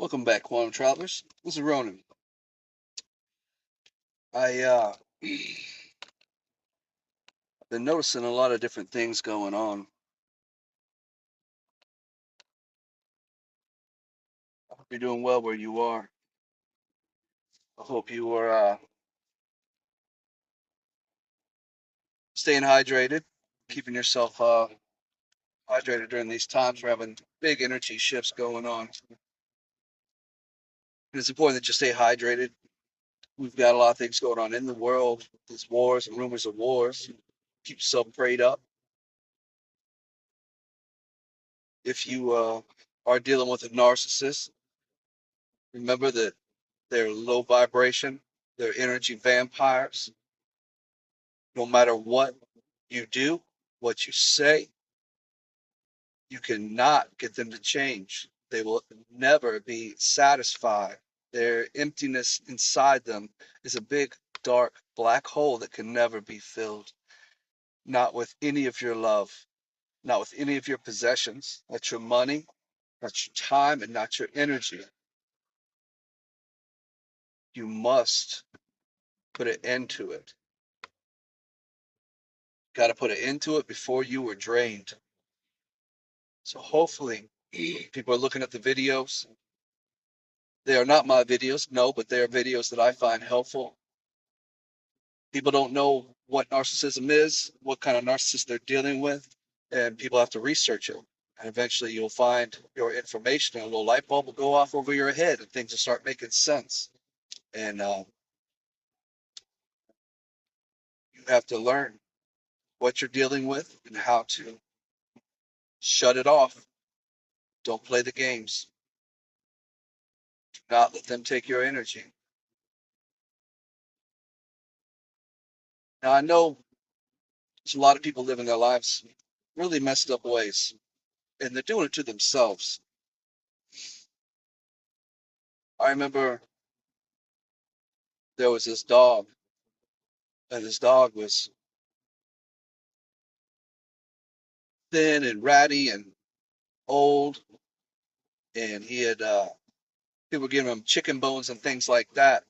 Welcome back, Quantum Travelers. This is Ronin. I been noticing a lot of different things going on. I hope you're doing well where you are. I hope you are staying hydrated, keeping yourself hydrated during these times. We're having big energy shifts going on, and it's important that you stay hydrated. We've got a lot of things going on in the world. There's wars and rumors of wars. Keep yourself prayed up. If you are dealing with a narcissist, remember that they're low vibration. They're energy vampires. No matter what you do, what you say, you cannot get them to change. They will never be satisfied. Their emptiness inside them is a big, dark, black hole that can never be filled. Not with any of your love, not with any of your possessions, not your money, not your time, and not your energy. You must put an end to it. Got to put an end to it before you were drained. So hopefully, people are looking at the videos. They are not my videos, no, but they are videos that I find helpful. People don't know what narcissism is, what kind of narcissist they're dealing with, and people have to research it. And eventually you'll find your information and a little light bulb will go off over your head and things will start making sense. And you have to learn what you're dealing with and how to shut it off. Don't play the games. Do not let them take your energy. Now, I know there's a lot of people living their lives really messed up ways, and they're doing it to themselves. I remember there was this dog, and this dog was thin and ratty and old, and he had people were giving him chicken bones and things like that.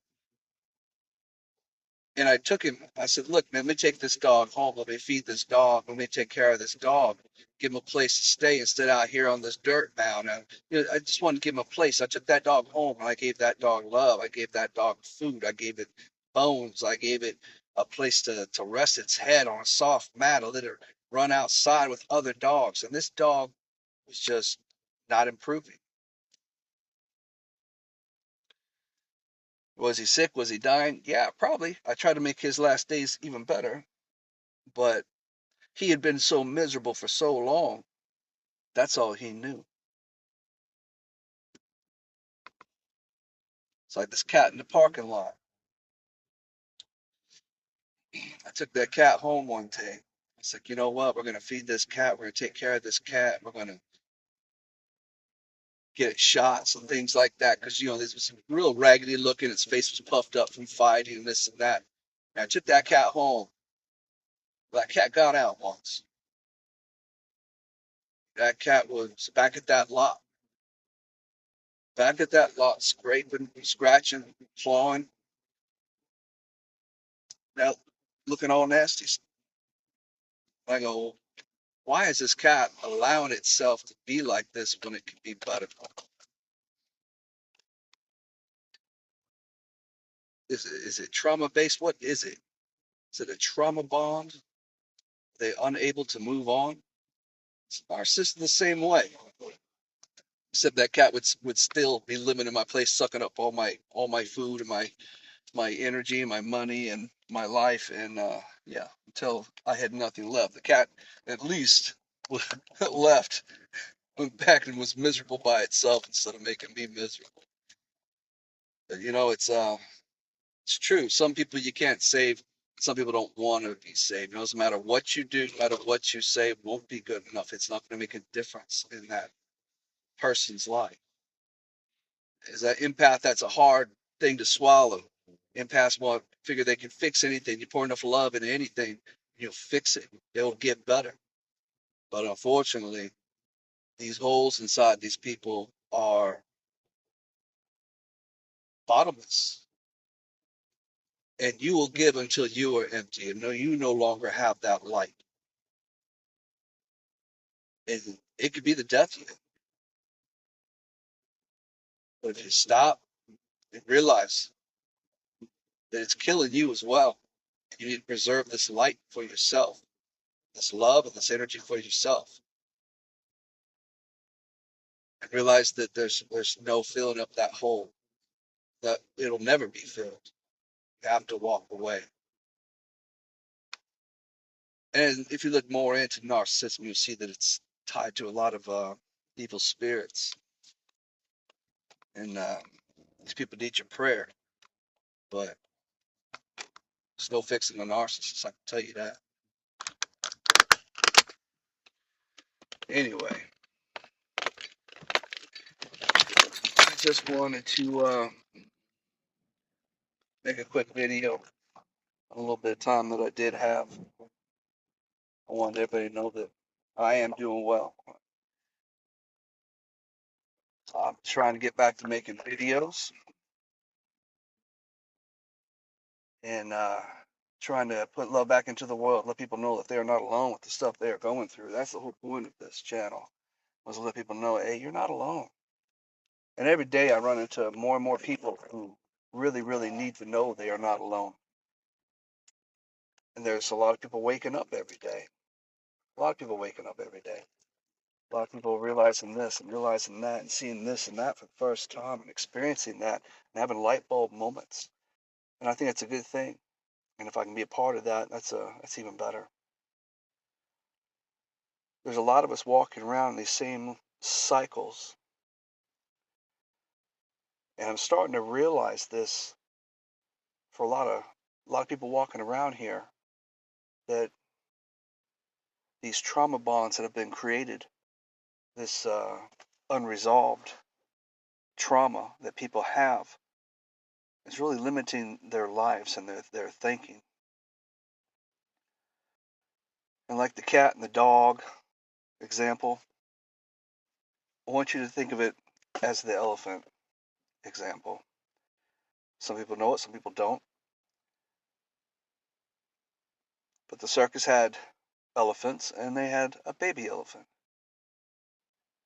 And I took him. I said, "Look, man, let me take this dog home. Let me feed this dog. Let me take care of this dog. Give him a place to stay instead out here on this dirt mound." And, I just wanted to give him a place. I took that dog home, and I gave that dog love. I gave that dog food. I gave it bones. I gave it a place to rest its head on a soft mat. I let it run outside with other dogs. And this dog was just not improving. Was he sick? Was he dying? Yeah, probably. I tried to make his last days even better, but he had been so miserable for so long. That's all he knew. It's like this cat in the parking lot. I took that cat home one day. I was like, you know what? We're going to feed this cat. We're going to take care of this cat. We're going to get it shots and things like that. Because, this was real raggedy looking. Its face was puffed up from fighting and this and that. And I took that cat home. That cat got out once. That cat was back at that lot, scraping, scratching, clawing, now looking all nasty. I go, why is this cat allowing itself to be like this when it could be better? Is it trauma based? What is it? Is it a trauma bond? Are they unable to move on? Our system the same way. Except that cat would still be living in my place, sucking up all my food and my energy and my money and my life, and yeah, until I had nothing left. The cat at least left, went back and was miserable by itself instead of making me miserable. But, it's true. Some people you can't save. Some people don't want to be saved. It doesn't matter what you do, no matter what you say, it won't be good enough. It's not going to make a difference in that person's life. Is that empath? That's a hard thing to swallow. Empaths won't figure they can fix anything. You pour enough love into anything, you'll fix it. It'll get better. But unfortunately, these holes inside these people are bottomless. And you will give until you are empty, and you no longer have that light. And it could be the death of you. But if you stop and realize that it's killing you as well, you need to preserve this light for yourself, this love and this energy for yourself. And realize that there's no filling up that hole, that it'll never be filled. You have to walk away. And if you look more into narcissism, you'll see that it's tied to a lot of evil spirits. And these people need your prayer, but there's no fixing a narcissist, I can tell you that. Anyway, I just wanted to make a quick video on a little bit of time that I did have. I wanted everybody to know that I am doing well. I'm trying to get back to making videos and trying to put love back into the world, let people know that they're not alone with the stuff they're going through. That's the whole point of this channel, was to let people know, hey, you're not alone. And every day I run into more and more people who really, really need to know they are not alone. And there's a lot of people waking up every day. A lot of people waking up every day. A lot of people realizing this and realizing that and seeing this and that for the first time and experiencing that and having light bulb moments. And I think that's a good thing. And if I can be a part of that, that's even better. There's a lot of us walking around in these same cycles. And I'm starting to realize this for a lot of people walking around here, that these trauma bonds that have been created, this unresolved trauma that people have, is really limiting their lives and their thinking. And like the cat and the dog example, I want you to think of it as the elephant example. Some people know it, some people don't. But the circus had elephants, and they had a baby elephant.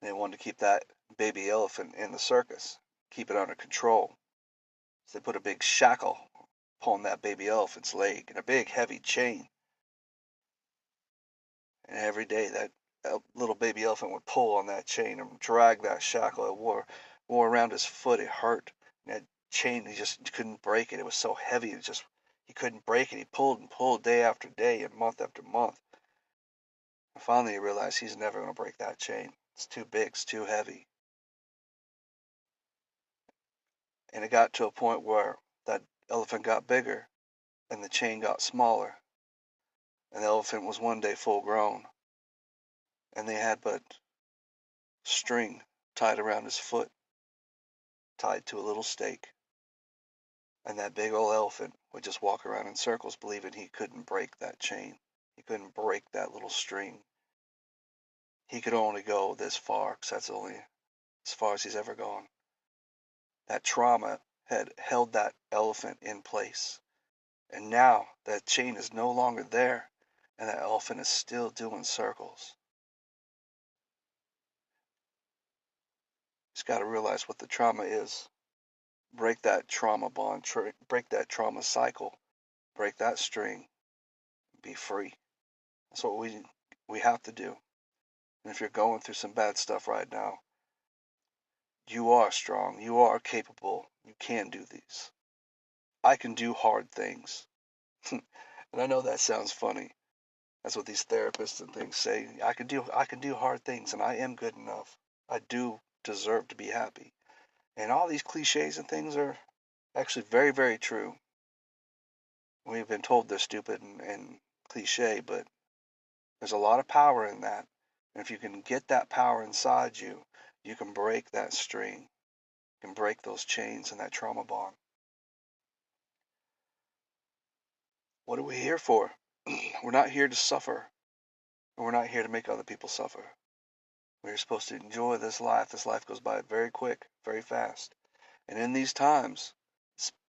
They wanted to keep that baby elephant in the circus, keep it under control. So they put a big shackle upon that baby elephant's leg and a big heavy chain. And every day that little baby elephant would pull on that chain and drag that shackle. It wore around his foot. It hurt. And that chain, he just couldn't break it. It was so heavy. He couldn't break it. He pulled and pulled day after day and month after month. And finally he realized he's never going to break that chain. It's too big. It's too heavy. And it got to a point where that elephant got bigger and the chain got smaller. And the elephant was one day full grown. And they had but string tied around his foot, tied to a little stake. And that big old elephant would just walk around in circles, believing he couldn't break that chain. He couldn't break that little string. He could only go this far, because that's only as far as he's ever gone. That trauma had held that elephant in place. And now that chain is no longer there, and that elephant is still doing circles. He's got to realize what the trauma is. Break that trauma bond, break that trauma cycle, break that string, be free. That's what we have to do. And if you're going through some bad stuff right now, you are strong, you are capable, you can do these. I can do hard things. And I know that sounds funny. That's what these therapists and things say. I can do hard things, and I am good enough. I do deserve to be happy. And all these cliches and things are actually very, very true. We've been told they're stupid and cliche, but there's a lot of power in that. And if you can get that power inside you, you can break that string. You can break those chains and that trauma bond. What are we here for? We're not here to suffer. And we're not here to make other people suffer. We're supposed to enjoy this life. This life goes by very quick, very fast. And in these times,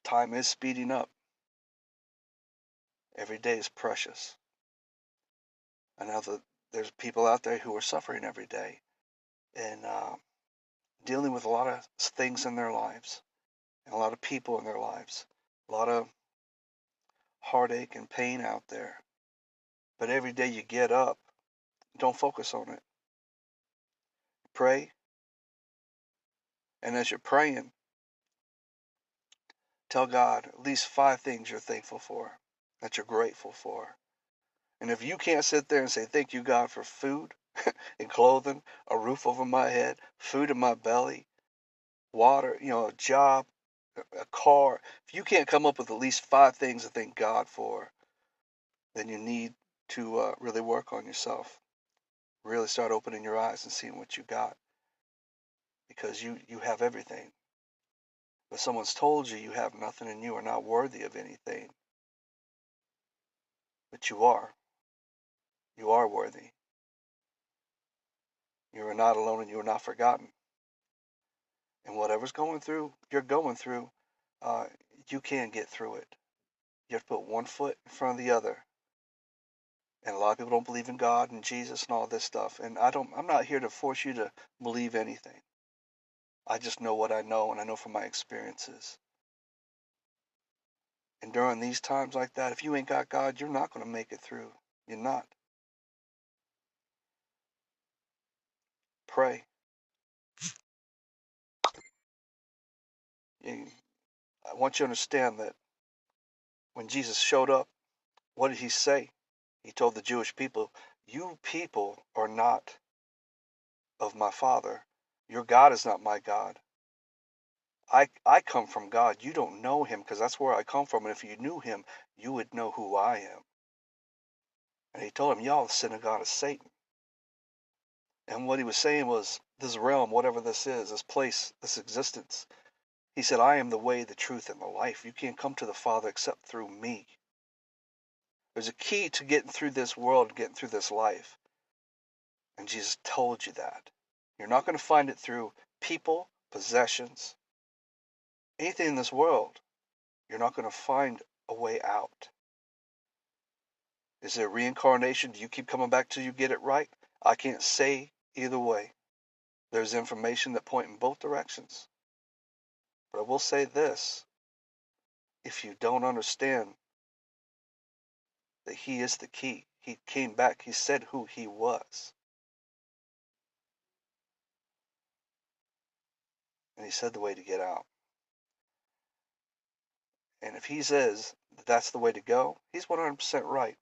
Time is speeding up. Every day is precious. I know that there's people out there who are suffering every day and dealing with a lot of things in their lives, and a lot of people in their lives, a lot of heartache and pain out there. But every day you get up, don't focus on it. Pray, and as you're praying, tell God at least 5 things you're thankful for, that you're grateful for. And if you can't sit there and say, thank you, God, for food and clothing, a roof over my head, food in my belly, water, a job, a car, if you can't come up with at least 5 things to thank God for, then you need to really work on yourself. Really start opening your eyes and seeing what you got. Because you have everything. But someone's told you you have nothing and you are not worthy of anything. But you are. You are worthy. You are not alone and you are not forgotten. And whatever's you're going through, you can get through it. You have to put one foot in front of the other. And a lot of people don't believe in God and Jesus and all this stuff. And I'm not here to force you to believe anything. I just know what I know, and I know from my experiences. And during these times like that, if you ain't got God, you're not going to make it through. You're not. Pray. I want you to understand that when Jesus showed up, what did he say? He told the Jewish people, you people are not of my Father. Your God is not my God. I come from God. You don't know him because that's where I come from. And if you knew him, you would know who I am. And he told him, y'all the synagogue of Satan. And what he was saying was, this realm, whatever this is, this place, this existence, he said, I am the way, the truth, and the life. You can't come to the Father except through me. There's a key to getting through this world, getting through this life. And Jesus told you that. You're not going to find it through people, possessions, anything in this world. You're not going to find a way out. Is there reincarnation? Do you keep coming back till you get it right? I can't say either way. There's information that point in both directions. But I will say this. If you don't understand that he is the key, he came back, he said who he was. And he said the way to get out. And if he says that that's the way to go, he's 100% right.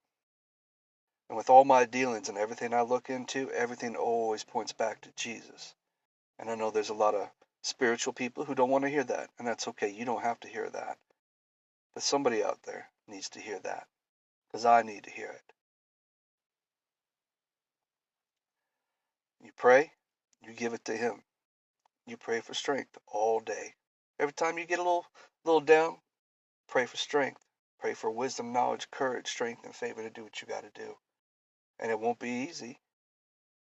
And with all my dealings and everything I look into, everything always points back to Jesus. And I know there's a lot of spiritual people who don't want to hear that. And that's okay. You don't have to hear that. But somebody out there needs to hear that. Because I need to hear it. You pray, you give it to him. You pray for strength all day. Every time you get a little down, pray for strength. Pray for wisdom, knowledge, courage, strength, and favor to do what you got to do. And it won't be easy.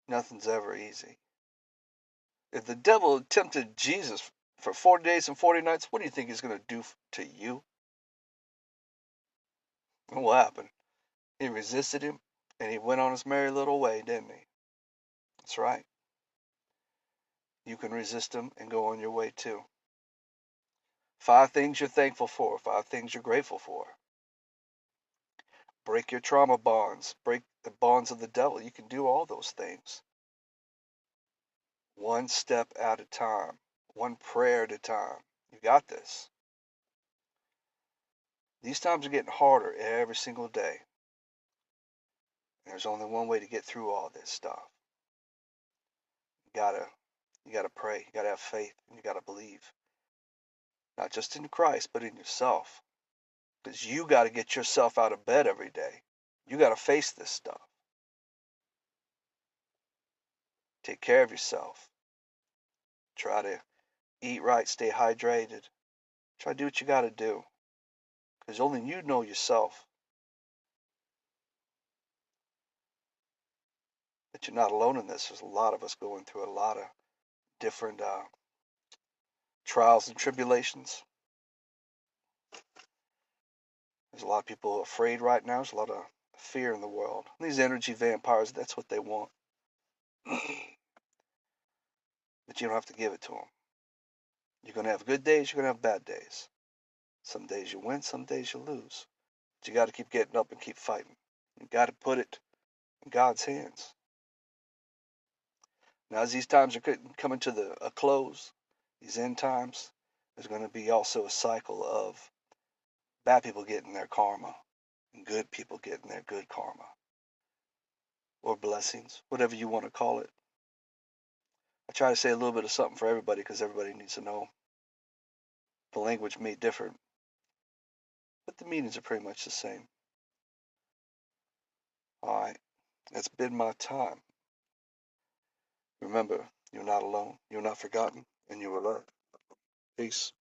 Nothing's ever easy. If the devil tempted Jesus for 40 days and 40 nights, what do you think he's going to do to you? And what happened? He resisted him, and he went on his merry little way, didn't he? That's right. You can resist him and go on your way too. 5 things you're thankful for, 5 things you're grateful for. Break your trauma bonds, break the bonds of the devil. You can do all those things. One step at a time, one prayer at a time. You got this. These times are getting harder every single day. There's only one way to get through all this stuff. You gotta pray. You gotta have faith. And you gotta believe. Not just in Christ, but in yourself. Because you gotta get yourself out of bed every day. You gotta face this stuff. Take care of yourself. Try to eat right, stay hydrated. Try to do what you gotta do. Because only you know yourself. But you're not alone in this. There's a lot of us going through a lot of different trials and tribulations. There's a lot of people afraid right now. There's a lot of fear in the world. These energy vampires, that's what they want. But you don't have to give it to them. You're going to have good days, you're going to have bad days. Some days you win, some days you lose. But you got to keep getting up and keep fighting. You got to put it in God's hands. Now, as these times are coming to a close, these end times, there's going to be also a cycle of bad people getting their karma and good people getting their good karma or blessings, whatever you want to call it. I try to say a little bit of something for everybody because everybody needs to know. The language may differ, but the meanings are pretty much the same. All right, that's been my time. Remember, you're not alone, you're not forgotten, and you are loved. Peace.